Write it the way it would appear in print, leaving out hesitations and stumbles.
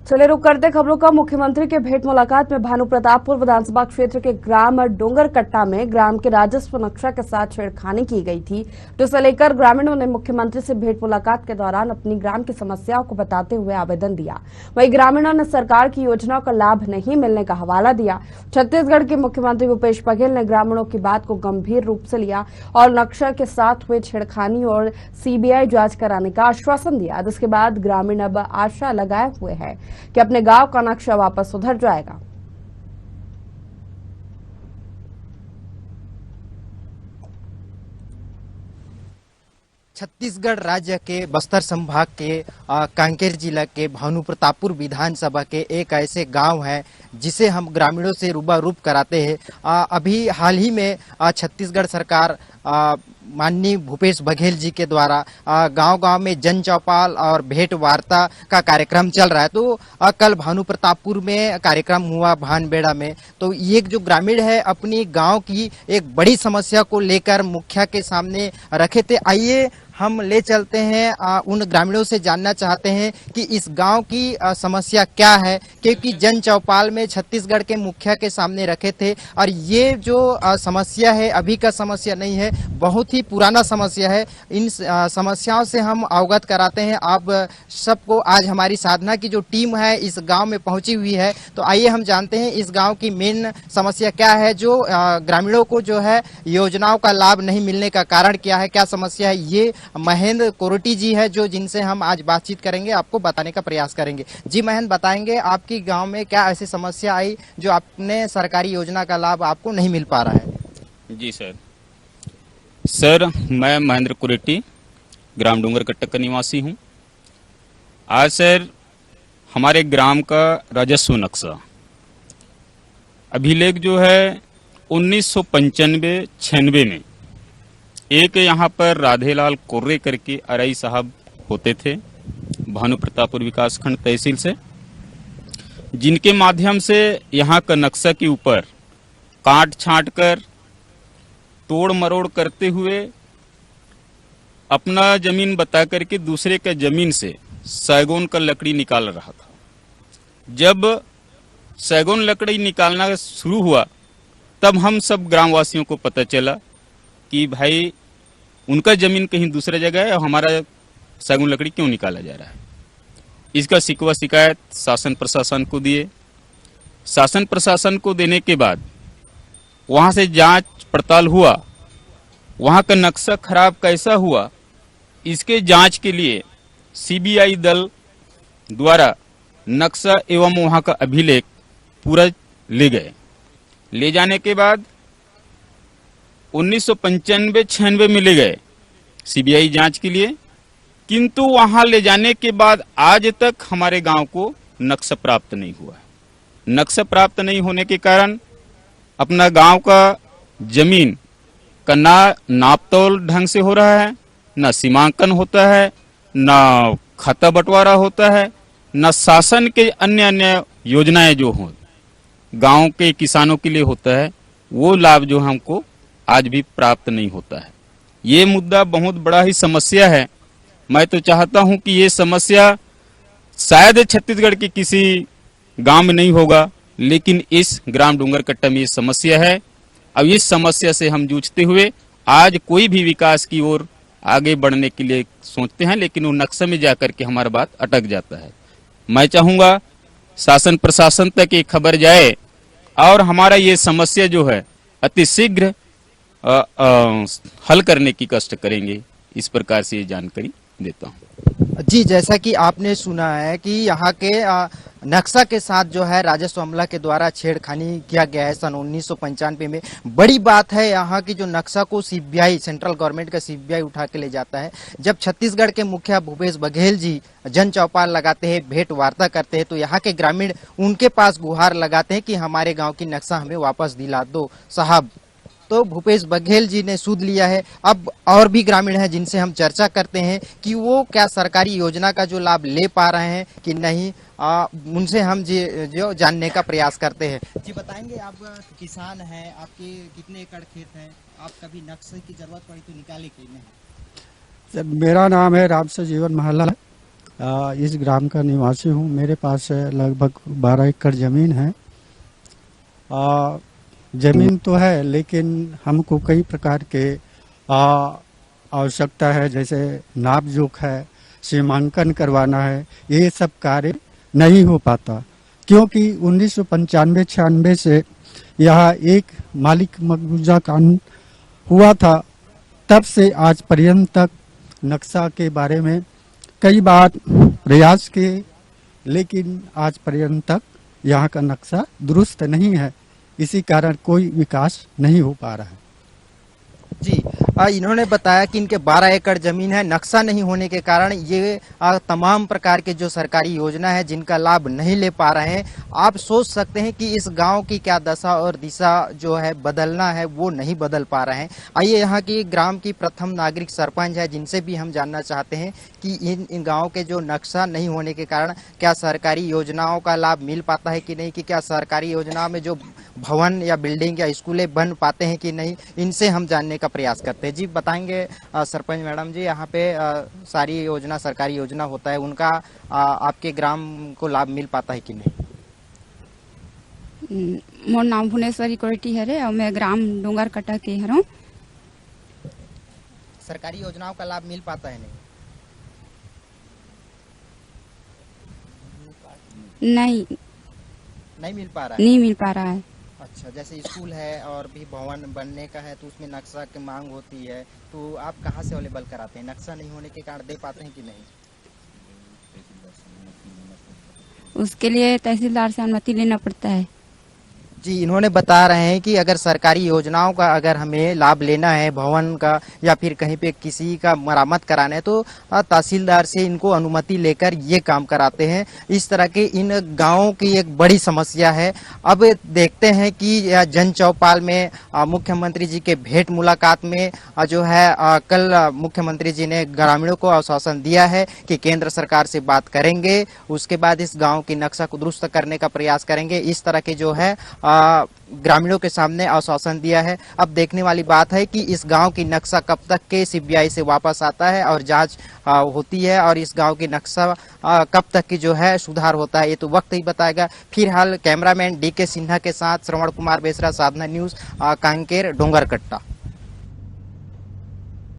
चलिए रुक करते खबरों का। मुख्यमंत्री के भेंट मुलाकात में भानु प्रतापपुर विधानसभा क्षेत्र के ग्राम डोंगरकट्टा में ग्राम के राजस्व नक्शा के साथ छेड़खानी की गई थी, जिसे लेकर ग्रामीणों ने मुख्यमंत्री से भेंट मुलाकात के दौरान अपनी ग्राम की समस्याओं को बताते हुए आवेदन दिया। वहीं ग्रामीणों ने सरकार की योजनाओं का लाभ नहीं मिलने का हवाला दिया। छत्तीसगढ़ के मुख्यमंत्री भूपेश बघेल ने ग्रामीणों की बात को गंभीर रूप से लिया और नक्शा के साथ हुए छेड़खानी और सीबीआई जांच कराने का आश्वासन दिया, जिसके बाद ग्रामीण अब आशा लगाए हुए हैं कि अपने गांव का नक्शा वापस सुधर जाएगा। छत्तीसगढ़ राज्य के बस्तर संभाग के कांकेर जिला के भानु प्रतापपुर विधानसभा के एक ऐसे गांव है जिसे हम ग्रामीणों से रूबरू कराते हैं। अभी हाल ही में छत्तीसगढ़ सरकार माननीय भूपेश बघेल जी के द्वारा गांव-गांव में जन चौपाल और भेंट वार्ता का कार्यक्रम चल रहा है। तो कल भानु प्रतापपुर में कार्यक्रम हुआ भानबेड़ा में। तो ये जो ग्रामीण है अपनी गांव की एक बड़ी समस्या को लेकर मुखिया के सामने रखे थे। आइए हम ले चलते हैं, उन ग्रामीणों से जानना चाहते हैं कि इस गांव की समस्या क्या है, क्योंकि जन चौपाल में छत्तीसगढ़ के मुखिया के सामने रखे थे और ये जो समस्या है अभी का समस्या नहीं है, बहुत ही पुराना समस्या है। इन समस्याओं से हम अवगत कराते हैं आप सबको। आज हमारी साधना की जो टीम है इस गांव में पहुंची हुई है, तो आइए हम जानते हैं इस गांव की मेन समस्या क्या है, जो ग्रामीणों को जो है योजनाओं का लाभ नहीं मिलने का कारण क्या है, क्या समस्या है। ये महेंद्र कोरोटी जी है जो जिनसे हम आज बातचीत करेंगे, आपको बताने का प्रयास करेंगे। जी महेंद्र, बताएंगे आपकी गांव में क्या ऐसी समस्या आई जो आपने सरकारी योजना का लाभ आपको नहीं मिल पा रहा है? जी सर, मैं महेंद्र कोरोटी ग्राम डोंगरकट्टा का निवासी हूं। आज सर हमारे ग्राम का राजस्व नक्शा अभिलेख जो है 1995-96 में एक यहाँ पर राधेलाल कोर्रे करके अरई साहब होते थे भानु प्रतापपुर विकासखंड तहसील से, जिनके माध्यम से यहाँ का नक्शा के ऊपर काट छांट कर तोड़ मरोड़ करते हुए अपना जमीन बता करके दूसरे का जमीन से सैगोन का लकड़ी निकाल रहा था। जब सैगोन लकड़ी निकालना शुरू हुआ तब हम सब ग्रामवासियों को पता चला कि भाई उनका जमीन कहीं दूसरा जगह है और हमारा सैगुन लकड़ी क्यों निकाला जा रहा है। इसका शिकवा शिकायत शासन प्रशासन को दिए। शासन प्रशासन को देने के बाद वहां से जांच पड़ताल हुआ, वहां का नक्शा खराब कैसा हुआ इसके जांच के लिए सीबीआई दल द्वारा नक्शा एवं वहां का अभिलेख पूरा ले गए। ले जाने के बाद 1995-96 में ले गए सीबीआई जांच के लिए, किंतु वहां ले जाने के बाद आज तक हमारे गांव को नक्शा प्राप्त नहीं हुआ है। नक्शा प्राप्त नहीं होने के कारण अपना गांव का जमीन का ना नापतोल ढंग से हो रहा है, ना सीमांकन होता है, ना खाता बंटवारा होता है, ना शासन के अन्य अन्य योजनाएं जो हो गांव के किसानों के लिए होता है वो लाभ जो हमको आज भी प्राप्त नहीं होता है। ये मुद्दा बहुत बड़ा ही समस्या है। मैं तो चाहता हूं कि ये समस्या शायद छत्तीसगढ़ के किसी गांव में नहीं होगा, लेकिन इस ग्राम डोंगरकट्टा में ये समस्या है। अब इस समस्या से हम जूझते हुए आज कोई भी विकास की ओर आगे बढ़ने के लिए सोचते हैं, लेकिन वो नक्शे में जाकर के हमारा बात अटक जाता है। मैं चाहूंगा शासन प्रशासन तक ये खबर जाए और हमारा ये समस्या जो है अति शीघ्र हल करने की कष्ट करेंगे। इस प्रकार से ये जानकारी देता हूँ। जी, जैसा कि आपने सुना है कि यहाँ के नक्शा के साथ जो है राजस्व अमला के द्वारा छेड़खानी किया गया है सन 1995 में। बड़ी बात है यहाँ की जो नक्शा को सीबीआई, सेंट्रल गवर्नमेंट का सीबीआई उठा के ले जाता है। जब छत्तीसगढ़ के मुखिया भूपेश बघेल जी जन चौपाल लगाते हैं, भेंट वार्ता करते हैं, तो यहाँ के ग्रामीण उनके पास गुहार लगाते हैं कि हमारे गाँव की नक्शा हमें वापस दिला दो साहब। तो भूपेश बघेल जी ने सूद लिया है। अब और भी ग्रामीण हैं जिनसे हम चर्चा करते हैं कि वो क्या सरकारी योजना का जो लाभ ले पा रहे हैं कि नहीं, उनसे हम जो जानने का प्रयास करते हैं। जी बताएंगे, आप किसान हैं, आपके कितने एकड़ खेत हैं, आप कभी नक्शे की जरूरत पड़ी तो निकाले कि नहीं? मेरा नाम है राम से जीवन महला, इस ग्राम का निवासी हूँ। मेरे पास लगभग 12 एकड़ ज़मीन है। ज़मीन तो है, लेकिन हमको कई प्रकार के आवश्यकता है, जैसे नाप जोख है, सीमांकन करवाना है। ये सब कार्य नहीं हो पाता, क्योंकि 1995-96 से यहाँ एक मालिक मकबूजा कानून हुआ था। तब से आज पर्यंत तक नक्शा के बारे में कई बार प्रयास किए, लेकिन आज पर्यंत तक यहाँ का नक्शा दुरुस्त नहीं है। इसी कारण कोई विकास नहीं हो पा रहा है। जी, इन्होंने बताया कि इनके 12 एकड़ जमीन है, नक्शा नहीं होने के कारण ये तमाम प्रकार के जो सरकारी योजना है जिनका लाभ नहीं ले पा रहे हैं। आप सोच सकते हैं कि इस गांव की क्या दशा और दिशा जो है बदलना है वो नहीं बदल पा रहे हैं। आइए यहाँ की ग्राम की प्रथम नागरिक सरपंच है, जिनसे भी हम जानना चाहते हैं कि इन गाँव के जो नक्शा नहीं होने के कारण क्या सरकारी योजनाओं का लाभ मिल पाता है कि नहीं, कि क्या सरकारी योजनाओं में जो भवन या बिल्डिंग या स्कूलें बन पाते हैं कि नहीं, इनसे हम जानने का प्रयास करते हैं। जी बताएंगे सरपंच मैडम जी, यहाँ पे सारी योजना सरकारी योजना होता है, उनका आपके ग्राम को लाभ मिल पाता है कि नहीं? मोर नाम भुवनेश्वरी कोटी है और मैं ग्राम डोंगर कटा के हूँ। सरकारी योजनाओं का लाभ मिल पाता है नहीं नहीं मिल पा रहा है? नहीं मिल पा रहा है। अच्छा, जैसे स्कूल है और भी भवन बनने का है तो उसमें नक्शा की मांग होती है, तो आप कहाँ से अवेलेबल कराते हैं? नक्शा नहीं होने के कारण दे पाते हैं कि नहीं? उसके लिए तहसीलदार से अनुमति लेना पड़ता है। जी, इन्होंने बता रहे हैं कि अगर सरकारी योजनाओं का अगर हमें लाभ लेना है, भवन का या फिर कहीं पे किसी का मरम्मत कराना है, तो तहसीलदार से इनको अनुमति लेकर ये काम कराते हैं। इस तरह के इन गांवों की एक बड़ी समस्या है। अब देखते हैं कि जन चौपाल में मुख्यमंत्री जी के भेंट मुलाकात में जो है कल मुख्यमंत्री जी ने ग्रामीणों को आश्वासन दिया है कि केंद्र सरकार से बात करेंगे, उसके बाद इस गाँव की नक्शा को दुरुस्त करने का प्रयास करेंगे। इस तरह के जो है ग्रामीणों के सामने आश्वासन दिया है। अब देखने वाली बात है कि इस गांव की नक्शा कब तक के सीबीआई से वापस आता है और जांच होती है और इस गांव की नक्शा कब तक की जो है सुधार होता है, ये तो वक्त ही बताएगा। फिलहाल कैमरामैन DK सिन्हा के साथ श्रवण कुमार बेसरा, साधना न्यूज, कांकेर डोंगरकट्टा।